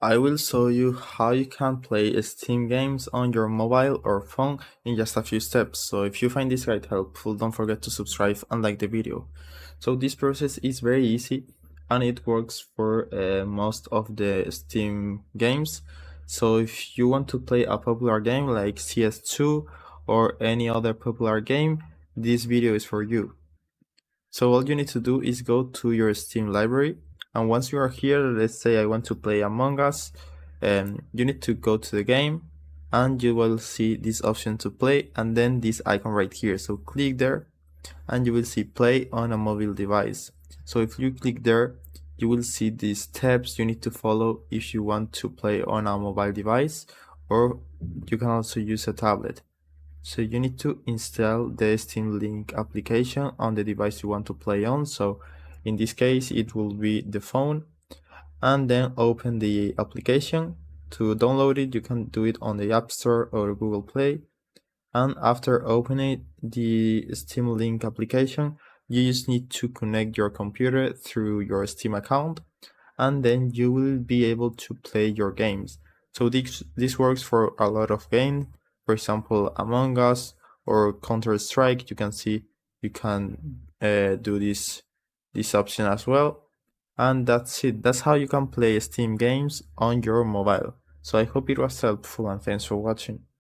I will show you how you can play Steam games on your mobile or phone in just a few steps. So if you find this guide helpful, don't forget to subscribe and like the video. So this process is very easy and it works for most of the Steam games. So if you want to play a popular game like CS2 or any other popular game, this video is for you. So all you need to do is go to your Steam library, and once you are here, let's say I want to play Among Us, you need to go to the game and you will see this option to play and then this icon right here. So click there and you will see play on a mobile device. So if you click there, you will see these steps you need to follow if you want to play on a mobile device, or you can also use a tablet. So you need to install the Steam Link application on the device you want to play on. So in this case, it will be the phone, and then open the application. To download it, you can do it on the App Store or Google Play. And after opening the Steam Link application, you just need to connect your computer through your Steam account, and then you will be able to play your games. So this works for a lot of games. For example, Among Us or Counter-Strike. You can see you can do this option as well. And that's it. That's how you can play Steam games on your mobile. So I hope it was helpful and thanks for watching.